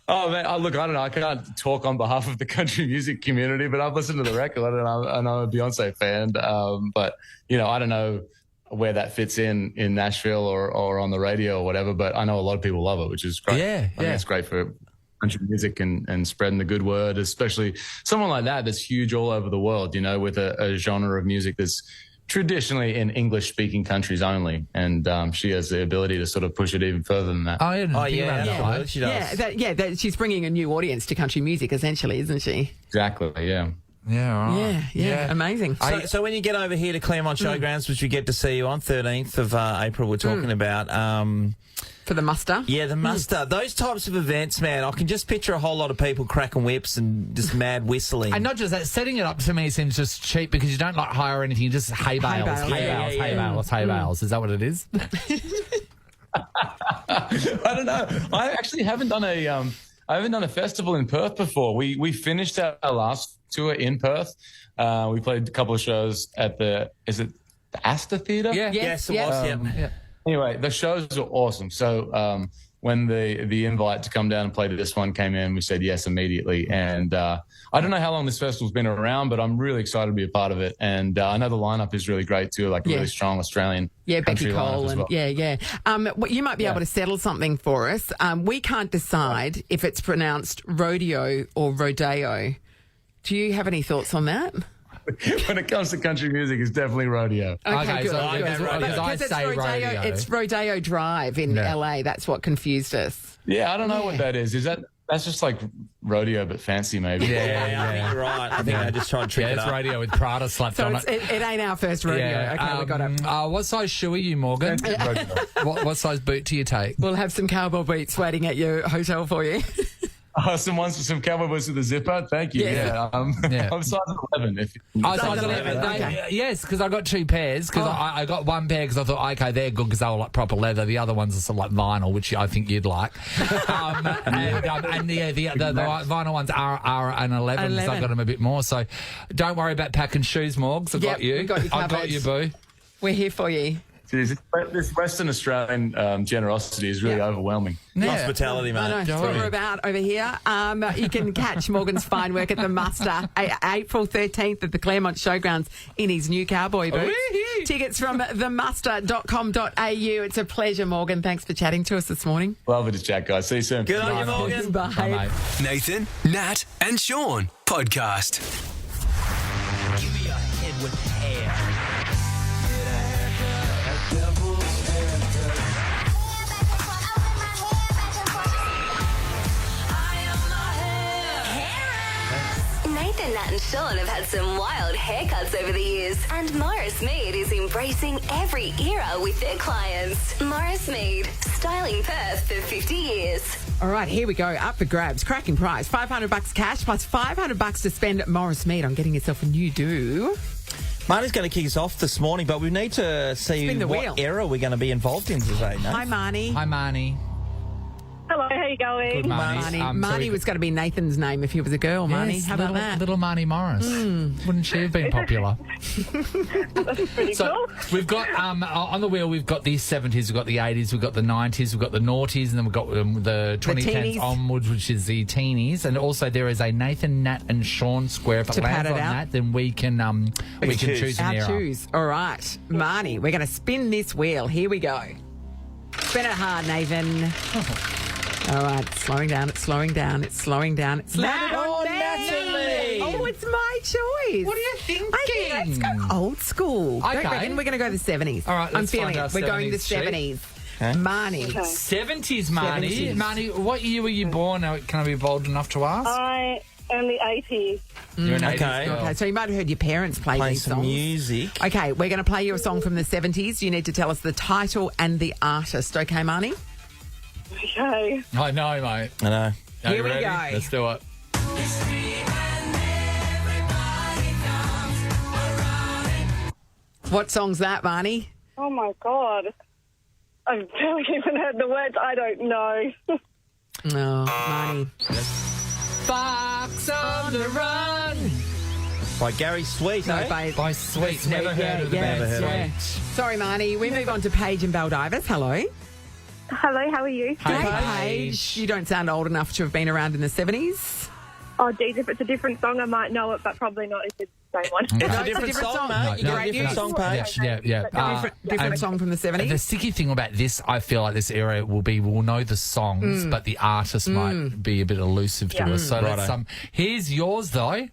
Oh, man, look, I don't know. I can't talk on behalf of the country music community, but I've listened to the record and I'm a Beyonce fan. But, I don't know where that fits in Nashville or on the radio or whatever, but I know a lot of people love it, which is great. I think it's great for country music and spreading the good word, especially someone like that's huge all over the world, with a genre of music that's traditionally in English-speaking countries only, and she has the ability to sort of push it even further than that. She does. She's bringing a new audience to country music, essentially, isn't she? Exactly, yeah. Yeah, right. Yeah, amazing. So when you get over here to Claremont Showgrounds, which we get to see you on 13th of April, we're talking about... For the muster? Yeah, the muster. Those types of events, man, I can just picture a whole lot of people cracking whips and just mad whistling. And not just that, setting it up to me seems just cheap because you don't hire anything, you just hay bales. Hay bales. Is that what it is? I don't know. I actually haven't done a festival in Perth before. We finished our last tour in Perth. We played a couple of shows at the Astor Theatre? Yeah. Yes, it was. Anyway, the shows are awesome. So when the invite to come down and play to this one came in, we said yes immediately. And I don't know how long this festival's been around, but I'm really excited to be a part of it. And I know the lineup is really great too, like a really strong Australian Becky Cole as well. You might be able to settle something for us. We can't decide if it's pronounced rodeo or rodeo. Do you have any thoughts on that? When it comes to country music, it's definitely rodeo. Okay, good. Because I say rodeo. It's Rodeo Drive in LA. That's what confused us. Yeah, I don't know what that is. That's just like rodeo but fancy, maybe? Yeah, I think you're right. I think I just try and trick it up. It's rodeo with Prada slapped on it. It ain't our first rodeo. Yeah. Okay, we got it. What size shoe are you, Morgan? What size boot do you take? We'll have some cowboy boots waiting at your hotel for you. Some cowboy boots with a zipper. Thank you. I'm size 11. Size 11. Okay. Yes, because I got two pairs. Because I got one pair because I thought, okay, they're good because they were like proper leather. The other ones are sort of like vinyl, which I think you'd like. The vinyl ones are an 11 because I've got them a bit more. So don't worry about packing shoes, Morgs. I've got you. We got you covered. I've got you, boo. We're here for you. This Western Australian generosity is really overwhelming. Hospitality, mate. That's what we're about over here. You can catch Morgan's fine work at the Muster, April 13th at the Claremont Showgrounds in his new cowboy boots. Tickets from themuster.com.au. It's a pleasure, Morgan. Thanks for chatting to us this morning. Lovely to chat, guys. See you soon. Good on you, Morgan. Bye, mate. Nathan, Nat, and Sean podcast. Give me a head with hair. Nathan, Nat and Sean have had some wild haircuts over the years, and Morris Mead is embracing every era with their clients. Morris Mead, styling Perth for 50 years. All right, here we go. Up for grabs. Cracking prize. $500 cash plus $500 to spend at Morris Mead on getting yourself a new do. Marnie's going to kick us off this morning, but we need to see what era we're going to be involved in today. No? Hi, Marnie. Hi, Marnie. Hello, how you going? Good, Marnie. Marnie was going to be Nathan's name if he was a girl, Marnie. Yes, how about that? Little Marnie Morris. Wouldn't she have been popular? That's pretty cool. We've got, on the wheel, we've got the 70s, we've got the 80s, we've got the 90s, we've got the noughties, and then we've got the 2010s onwards, which is the teenies. And also there is a Nathan, Nat and Sean square. If it lands on that, then we can choose an era. Choose. All right. Marnie, we're going to spin this wheel. Here we go. Spin it hard, Nathan. All right, it's slowing down, it's slowing down, it's slowing down. It's landed on Natalie! Oh, it's my choice. What are you thinking? I think let's go old school. Okay. Don't reckon we're going to go the 70s. All right, I'm feeling it. We're going the 70s. Okay. Marnie. Okay. 70s, Marnie. Marnie, what year were you born? Now, can I be bold enough to ask? I am the 80s. You're an 80s Okay. girl. Okay, so you might have heard your parents play these some songs. music. Okay, we're going to play you a song from the 70s. You need to tell us the title and the artist. Okay, Marnie? Okay. I know, mate. I know. Are Here you we ready? go. Let's do it. What song's that, Marnie? Oh, my God. I've barely even heard the words. I don't know. Oh, Marnie. Fox on the run. By Gary Sweet, No, eh? By Sweet. Never heard of the band. Never heard of it. Sorry, Marnie. We move on to Paige and Baldivis. Hello. Hello, how are you? Hey, Paige. You don't sound old enough to have been around in the 70s. Oh, geez, if it's a different song, I might know it, but probably not if it's the same one. It's a different song, mate. No, Different song, Paige. Yeah. Different song from the 70s. The sticky thing about this, I feel like this era will be we'll know the songs, but the artist might be a bit elusive to us. So let's here's yours though.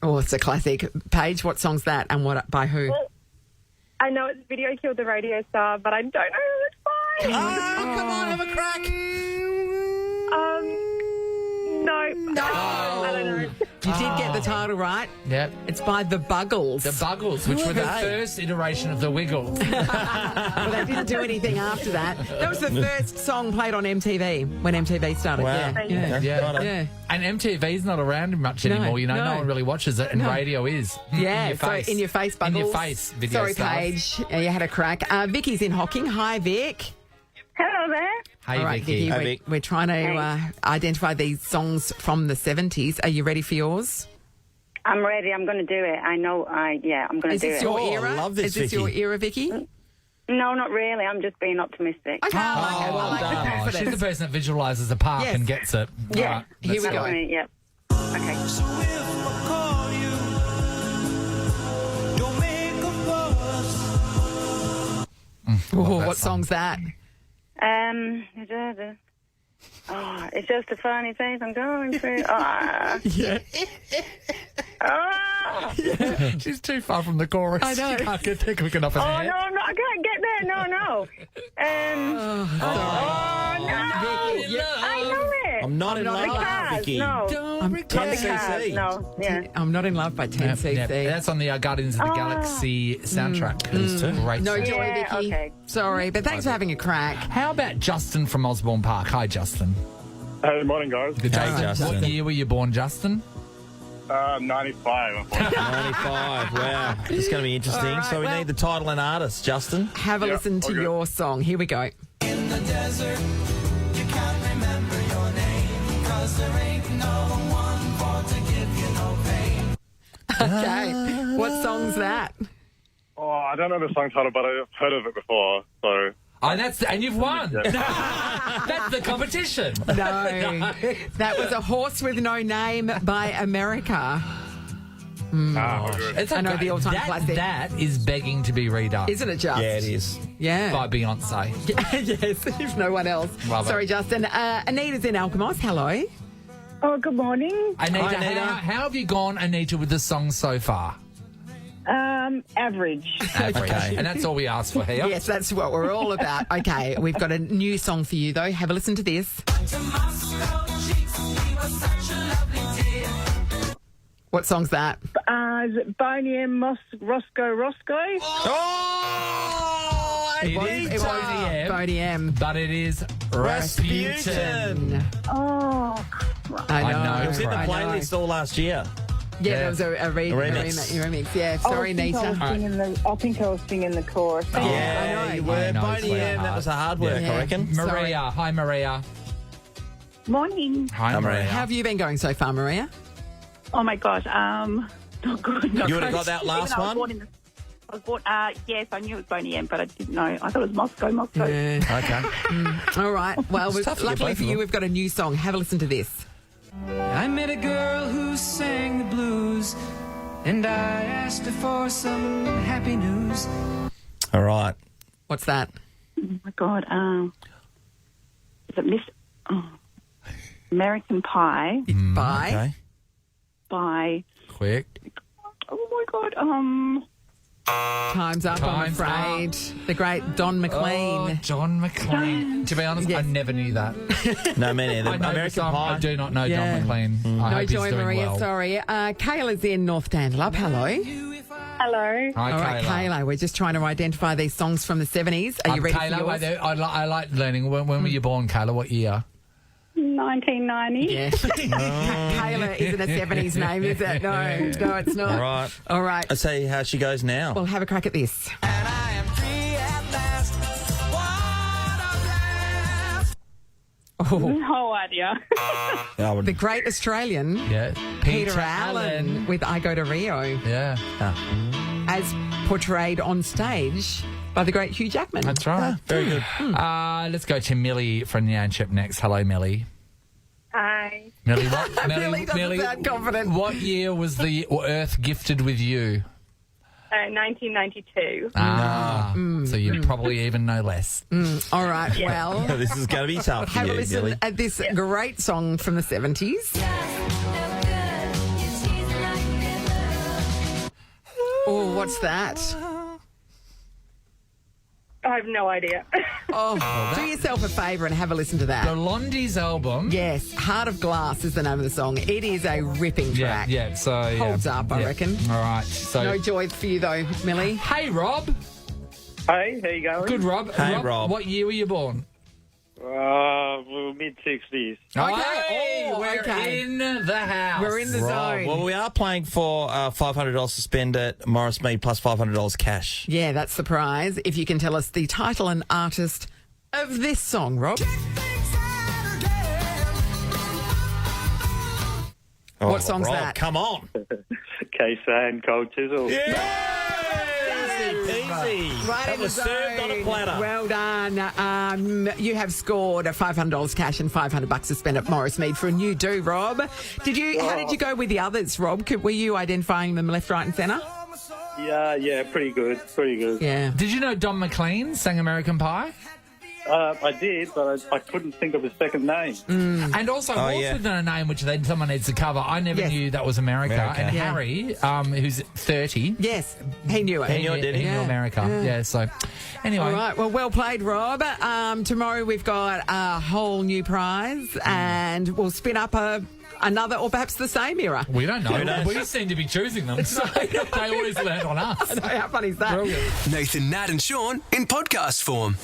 Oh, it's a classic. Paige, what song's that and what by who? Well, I know it's Video Killed the Radio Star, but I don't know who it's by. Come on, have a crack. No. I don't know. You did get the title right. Yep. It's by The Buggles. The Buggles, which were the first iteration of the Wiggles. Well, they didn't do anything after that. That was the first song played on MTV when MTV started. Wow. Yeah. And MTV's not around much anymore. No one really watches it, and radio is. Yeah, in your face, Buggles. In your face, video Sorry, stuff. Paige. You had a crack. Vicky's in Hocking. Hi, Vic. Hello there. Hey, All right, Vicky. Vicky, we're trying to identify these songs from the 70s. Are you ready for yours? I'm ready. I'm going to do it. I know. I'm going to do it. Is this your era? I love this, Is this your era, Vicky? No, not really. I'm just being optimistic. Okay, I like the confidence. She's the person that visualises the park and gets it. Yeah. Right, Here we go. Yep. Okay. What song's that? It's just a funny phase I'm going through. She's too far from the chorus. I know. She can't get there quick enough. No, I can't get there. No. Sorry. I know it. I'm not in love, Vicky. No. I'm No. Yeah. I'm Not in Love by 10cc. That's on the Guardians of the Galaxy soundtrack. It is too. Great No song. joy, Vicky. Okay. Sorry, but thanks for having a crack. How about Justin from Osborne Park? Hi, Justin. Hey, morning, guys. Good day, Hey, Justin. What year were you born, Justin? 95, unfortunately. 95, wow. It's going to be interesting. All right, So we need the title and artist, Justin. Have a listen to your song. Here we go. In the desert, you can't remember your name, 'cause there ain't no one for to give you no pain. Okay. What song's that? Oh, I don't know the song title, but I've heard of it before, so... And you've won. That's the competition. No. That was A Horse with No Name by America. It's I know the all-time classic. That is begging to be redone. Isn't it just? Yeah, it is. Yeah. By Beyonce. Yes, if no one else. Love it. Sorry, Justin. Anita's in Alkimos. Hello. Oh, good morning. Anita, Hi, Anita. how have you gone, Anita, with the song so far? Average. Okay. And that's all we ask for here. Yes, that's what we're all about. Okay, we've got a new song for you, though. Have a listen to this. What song's that? Is it Boney M. Roscoe? Oh! It is Boney M. But it is Rasputin. Oh, I know. It was in the playlist all last year. Yeah, there was a remix. Yeah, sorry, Nita. I think I was singing the chorus. Yeah, I know. you were. Boney M, that was a hard work, I reckon. Maria. Hi, Maria. Morning. Hi, Maria. How have you been going so far, Maria? Oh my God, not good. You would have got that last one? I was born, yes, I knew it was Boney M, but I didn't know. I thought it was Moscow. Yeah. Okay. All right. Well, luckily for you, we've got a new song. Have a listen to this. I met a girl who sang the blues, and I asked her for some happy news. All right. What's that? Oh my God, is it Miss American Pie? By? Okay. By Quick. oh my God, Time's up, I'm afraid. The great Don McLean. Oh, John McLean. To be honest, I never knew that. No, me neither. I know American the song, Pie. I do not know Yeah. John McLean. I No hope joy, he's doing Maria. well. Sorry. Kayla's in North Dandalup. Hello. Hello. Hi, All right, Kayla. We're just trying to identify these songs from the 70s. Are you ready Kayla, for yours? I like learning. When were you born, Kayla? What year? 1990. Yeah. Kayla isn't a 70s name, is it? No, it's not. All right. All right. Let's see how she goes now. Well, have a crack at this. No idea. The great Australian, Peter Allen with I Go to Rio. Yeah. As portrayed on stage by the great Hugh Jackman. That's right. Very good. Let's go to Millie from Nyanchep next. Hello, Millie. Hi. Millie, what, Millie doesn't sound confident. What year was the Earth gifted with you? 1992. So you probably even know less. All right, well. This is going to be tough for Have you, a listen Millie. at this great song from the 70s. Oh, what's that? I have no idea. Do yourself a favour and have a listen to that. Blondie's album. Yes, Heart of Glass is the name of the song. It is a ripping track. Yeah, so... Holds up, I reckon. All right, so... No joy for you, though, Millie. Hey, Rob. Hey, how you going? Good, Rob. Hey, Rob. What year were you born? Mid-60s. Okay. We're in the house. We're in the zone. Well, we are playing for $500 to spend at Morris Mead plus $500 cash. Yeah, that's the prize. If you can tell us the title and artist of this song, Rob. What song's Rob, that? Come on. K-San, Cold Chisel. Easy. Right That in was the served on a zone. platter. Well done. You have scored $500 cash and $500 to spend at Morris Mead for a new do, Rob. How did you go with the others, Rob? Were you identifying them left, right and centre? Yeah, pretty good. Yeah. Did you know Don McLean sang American Pie? I did, but I couldn't think of his second name. And also, Waltz Within a Name, which then someone needs to cover. I never knew that was America. And Harry, who's 30. Yes, he knew it. He knew it, did he? He knew America. Yeah, so anyway. All right, well played, Rob. Tomorrow we've got a whole new prize and we'll spin up another or perhaps the same era. We don't know. We seem to be choosing them, so they always land on us. How funny is that? Brilliant. Nathan, Nat and Sean in podcast form.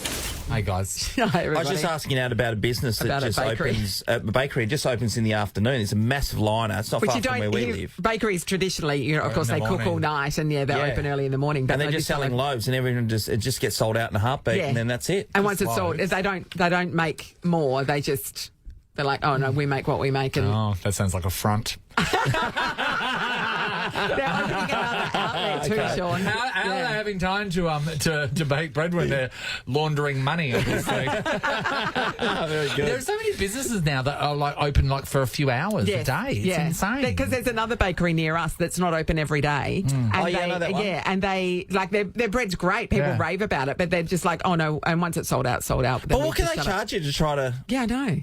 Hey, guys. Hi, I was just asking out about a business that About a just bakery. opens. A bakery just opens in the afternoon. It's a massive liner. It's not far from where we live. Bakeries traditionally, of course, in they the cook all morning. night and they're open early in the morning. But And they're just selling loaves, and everyone it just gets sold out in a heartbeat, and then that's it. And once it's sold, they don't make more. They're like, oh no, we make what we make. And Oh, that sounds like a front. they're opening another outlet too, Sean. How are they having time to bake bread when they're laundering money? Obviously. Very good. There are so many businesses now that are open for a few hours a day. It's insane. Because there's another bakery near us that's not open every day. And I know that one. and they their bread's great. People rave about it, but they're just like, oh no. And once it's sold out. But what can they charge you to try to? Yeah, I know.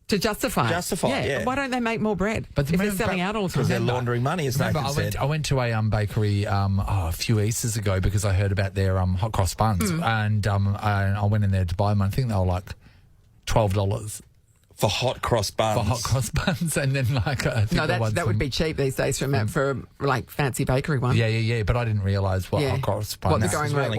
To justify it. Yeah. Why don't they make more bread? But if they're selling out all the time. Because they're laundering money, as Nathan said. I went to a bakery a few Easters ago because I heard about their hot cross buns, and I went in there to buy them. I think they were like $12 for hot cross buns. For hot cross buns, and then that would be cheap these days for like fancy bakery one. Yeah. But I didn't realise what hot cross buns. What the going rate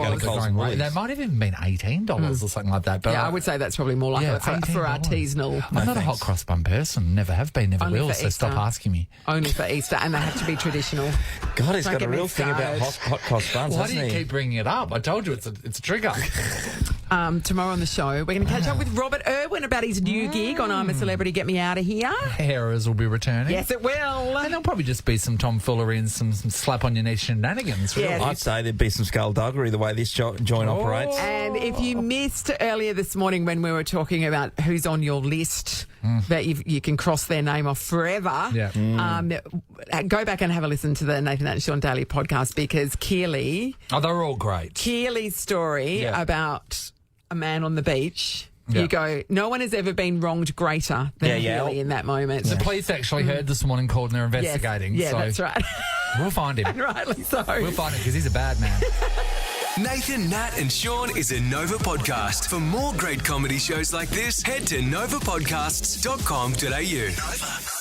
was. They might have even been $18 or something like that. But I would say that's probably more like for artisanal. I'm not a hot cross bun person. Never have been. Never Only will. for So Easter. stop asking me. Only for Easter, and they have to be traditional. God, he's Don't got get a me real thing about hot cross buns, Why hasn't do you he? keep bringing it up? I told you it's a trigger. Tomorrow on the show, we're going to catch up with Robert Irwin about his new gig on I'm a Celebrity, Get Me Out of Here. Harers will be returning. Yes, it will. And there'll probably just be some tomfoolery and some slap on your knee shenanigans. Really. Yes. I'd say there'd be some skullduggery the way this joint operates. And if you missed earlier this morning when we were talking about who's on your list that you can cross their name off forever, go back and have a listen to the Nathan and Sean Daily podcast because Keely... Oh, they're all great. Keely's story about a man on the beach... Yeah. You go, no one has ever been wronged greater than Keely in that moment. The police actually heard this morning, called, and they're investigating. Yes. Yeah, so that's right. We'll find him. And rightly so. We'll find him because he's a bad man. Nathan, Nat and Sean is a Nova podcast. For more great comedy shows like this, head to novapodcasts.com.au. Nova.